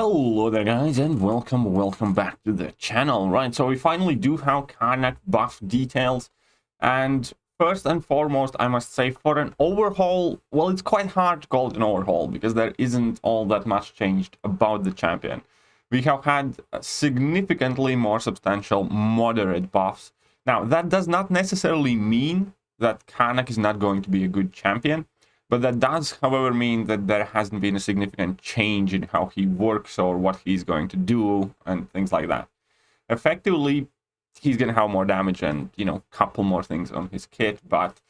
Hello there guys, and welcome back to the channel. Right, so we finally do have Karnak buff details, and first and foremost I must say, for an overhaul, well, it's quite hard to call it an overhaul because there isn't all that much changed about the champion. We have had significantly more substantial moderate buffs. Now that does not necessarily mean that Karnak is not going to be a good champion, but that does, however, mean that there hasn't been a significant change in how he works or what he's going to do and things like that. Effectively, he's going to have more damage and, a couple more things on his kit, but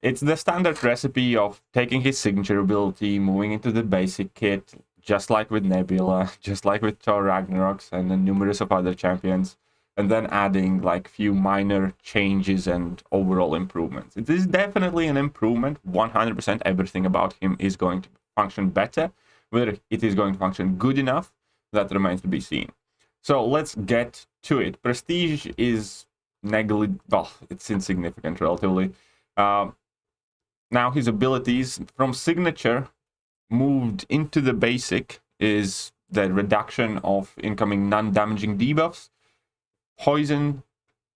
it's the standard recipe of taking his signature ability, moving into the basic kit, just like with Nebula, just like with Thor Ragnarok's and the numerous of other champions, and then adding like few minor changes and overall improvements. It is definitely an improvement. 100% everything about him is going to function better. Whether it is going to function good enough, that remains to be seen. So let's get to it. Prestige is negligible. Well, it's insignificant relatively. Now his abilities from signature moved into the basic is the reduction of incoming non-damaging debuffs. Poison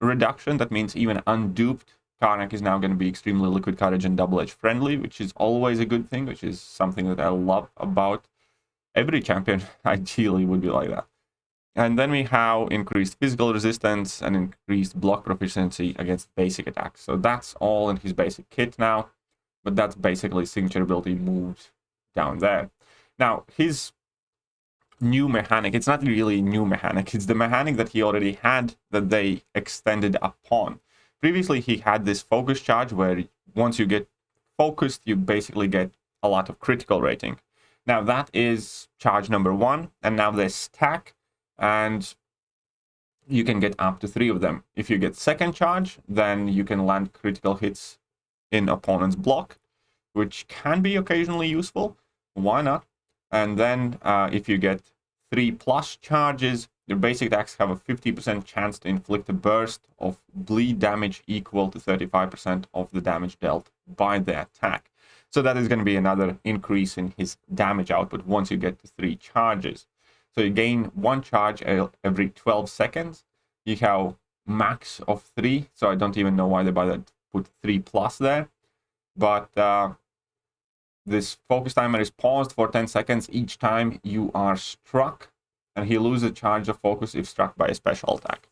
reduction, that means even unduped, Karnak is now going to be extremely liquid courage and double edge friendly, which is always a good thing, which is something that I love about every champion. Ideally would be like that. And then we have increased physical resistance and increased block proficiency against basic attacks. So that's all in his basic kit now, but that's basically signature ability moved down there. Now his new mechanic, it's not really a new mechanic, it's the mechanic that he already had that they extended upon. Previously he had this focus charge where once you get focused you basically get a lot of critical rating. Now that is charge number 1, and now they stack and you can get up to 3 of them. If you get second charge, then you can land critical hits in opponent's block, which can be occasionally useful. Why not? And then if you get 3+ charges, your basic attacks have a 50% chance to inflict a burst of bleed damage equal to 35% of the damage dealt by the attack. So that is going to be another increase in his damage output once you get to 3 charges. So you gain 1 charge every 12 seconds. You have max of 3, so I don't even know why they bothered to put 3+ there. But this focus timer is paused for 10 seconds each time you are struck, and he loses a charge of focus if struck by a special attack.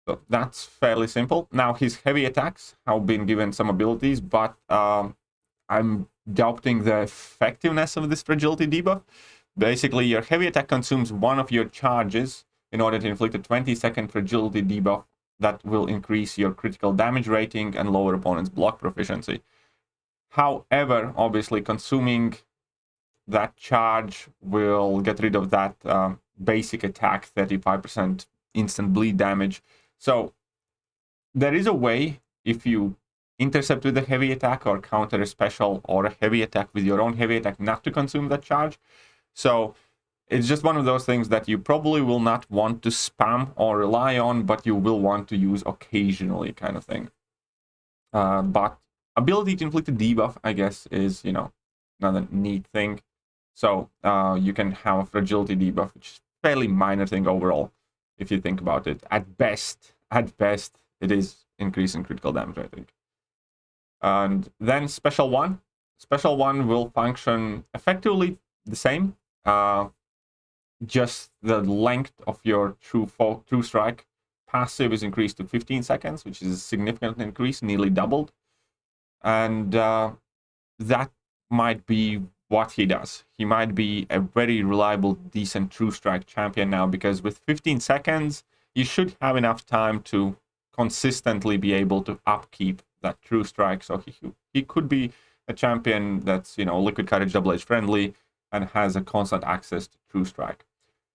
So that's fairly simple. Now his heavy attacks have been given some abilities, but I'm doubting the effectiveness of this fragility debuff. Basically, your heavy attack consumes 1 of your charges in order to inflict a 20-second fragility debuff that will increase your critical damage rating and lower opponent's block proficiency. However, obviously, consuming that charge will get rid of that basic attack, 35% instant bleed damage. So there is a way, if you intercept with a heavy attack or counter a special or a heavy attack with your own heavy attack, not to consume that charge. So it's just one of those things that you probably will not want to spam or rely on, but you will want to use occasionally, kind of thing. But ability to inflict a debuff, I guess, is, another neat thing. So you can have a fragility debuff, which is a fairly minor thing overall, if you think about it. At best, it is increasing critical damage, I think. And then Special 1. Special 1 will function effectively the same. Just the length of your true strike passive is increased to 15 seconds, which is a significant increase, nearly doubled. And that might be what he does. He might be a very reliable, decent true strike champion now, because with 15 seconds, you should have enough time to consistently be able to upkeep that true strike. So he could be a champion that's, liquid courage, double edge friendly, and has a constant access to true strike.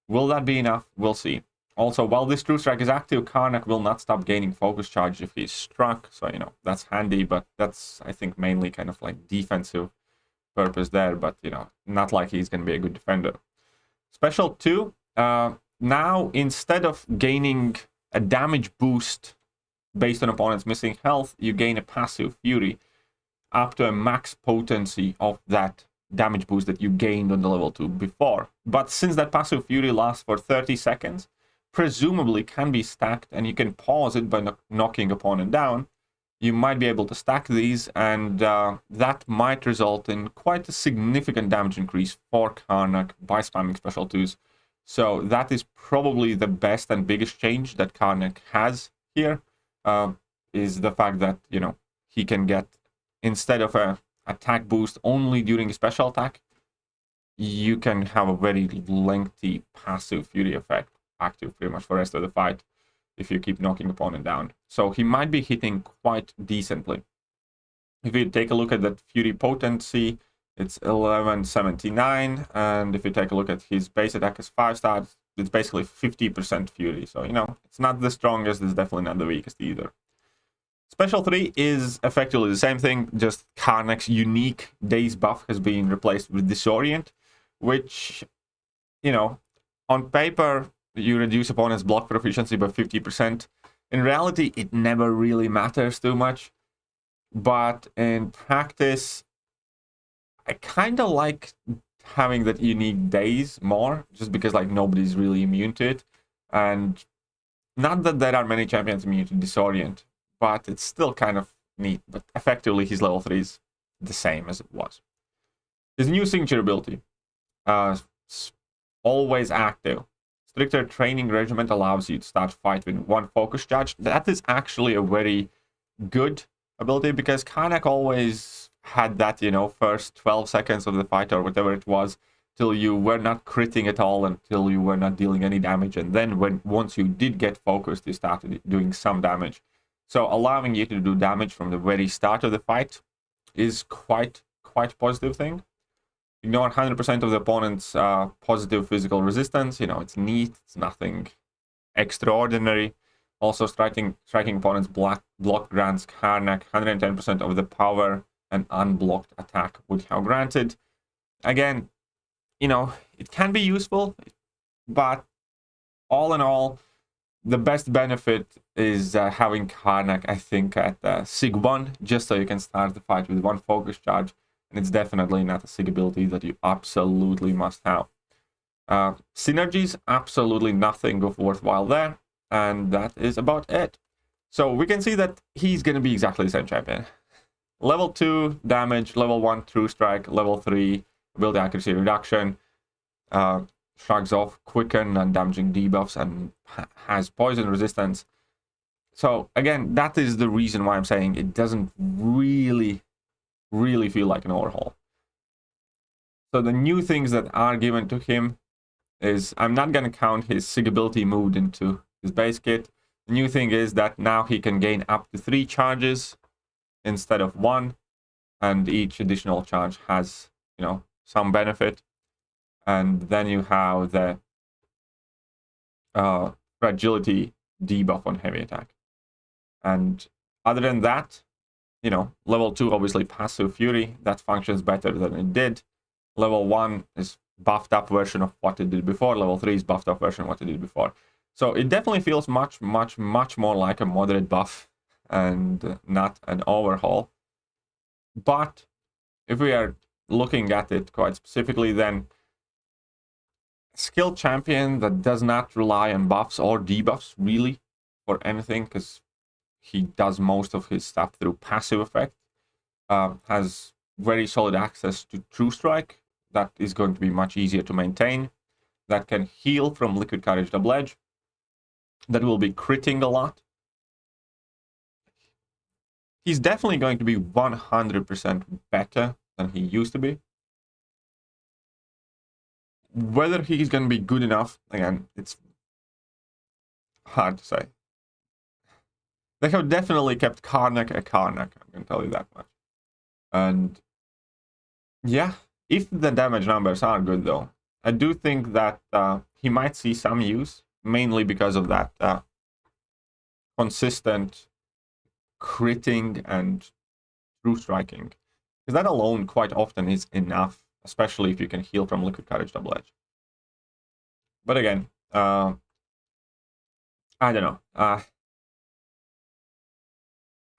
Will that be enough? We'll see. Also, while this true strike is active, Karnak will not stop gaining focus charge if he's struck. So, that's handy, but that's, I think, mainly kind of like defensive purpose there. But, not like he's going to be a good defender. Special 2, now instead of gaining a damage boost based on opponent's missing health, you gain a passive fury up to a max potency of that damage boost that you gained on the level 2 before. But since that passive fury lasts for 30 seconds, presumably can be stacked, and you can pause it by knocking opponent down, you might be able to stack these, and that might result in quite a significant damage increase for Karnak by spamming special 2s. So that is probably the best and biggest change that Karnak has here, is the fact that, you know, he can get, instead of a attack boost only during a special attack, you can have a very lengthy passive fury effect active pretty much for the rest of the fight if you keep knocking opponent down. So he might be hitting quite decently. If you take a look at that fury potency, it's 1179, and if you take a look at his base attack as 5-star, it's basically 50% fury. So, you know, it's not the strongest, it's definitely not the weakest either. Special 3 is effectively the same thing, just Karnak's unique daze buff has been replaced with Disorient, which, you know, on paper, you reduce opponent's block proficiency by 50%. In reality, it never really matters too much. But in practice, I kind of like having that unique daze more, just because, like, nobody's really immune to it. And not that there are many champions immune to Disorient, but it's still kind of neat. But effectively, his level 3 is the same as it was. His new signature ability, always active. Stricter training regimen allows you to start fight with one focus charge. That is actually a very good ability, because Karnak always had that, you know, first 12 seconds of the fight or whatever it was, till you were not critting at all, until you were not dealing any damage, and then once you did get focused, you started doing some damage. So allowing you to do damage from the very start of the fight is quite positive thing. Ignore 100% of the opponent's positive physical resistance. You know, it's neat. It's nothing extraordinary. Also, striking opponent's block grants Karnak 110% of the power an unblocked attack would have granted. Again, you know, it can be useful, but all in all, the best benefit is having Karnak, I think, at Sig 1, just so you can start the fight with one focus charge. And it's definitely not a Sig ability that you absolutely must have. Synergies, absolutely nothing of worthwhile there. And that is about it. So we can see that he's going to be exactly the same champion. Level 2 damage, level 1 true strike, level 3 ability accuracy reduction, shrugs off quicken and damaging debuffs, and has poison resistance. So again, that is the reason why I'm saying it doesn't really feel like an overhaul. So the new things that are given to him is, I'm not going to count his Sig ability moved into his base kit. The new thing is that now he can gain up to 3 charges instead of 1, and each additional charge has, you know, some benefit. And then you have the fragility debuff on heavy attack. And other than that, you know, level 2 obviously passive fury, that functions better than it did. Level 1 is buffed up version of what it did before. Level 3 is buffed up version of what it did before. So it definitely feels much more like a moderate buff and not an overhaul. But if we are looking at it quite specifically, then skilled champion that does not rely on buffs or debuffs really for anything, because he does most of his stuff through passive effect, has very solid access to True Strike. That is going to be much easier to maintain. That can heal from Liquid Courage Double Edge. That will be critting a lot. He's definitely going to be 100% better than he used to be. Whether he's going to be good enough, again, it's hard to say. They have definitely kept Karnak a Karnak, I'm going to tell you that much. And yeah, if the damage numbers are good though, I do think that he might see some use, mainly because of that consistent critting and true striking. Because that alone quite often is enough, especially if you can heal from Liquid Courage Double Edge. But again, I don't know. I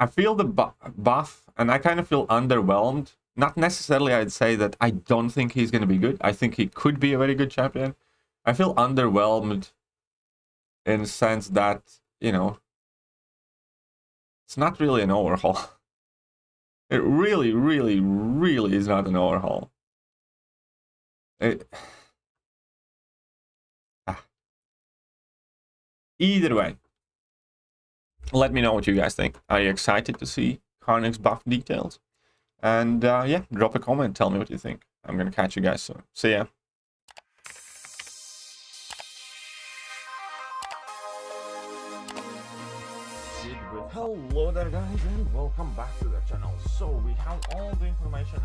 feel the buff, and I kind of feel underwhelmed not necessarily I'd say that I don't think he's going to be good. I think he could be a very good champion. I feel underwhelmed in the sense that, you know, it's not really an overhaul. It really, really, really is not an overhaul. Either way, let me know what you guys think. Are you excited to see Karnak's buff details? And yeah, drop a comment. Tell me what you think. I'm going to catch you guys soon. See ya. Hello there guys, and welcome back to the channel. So we have all the information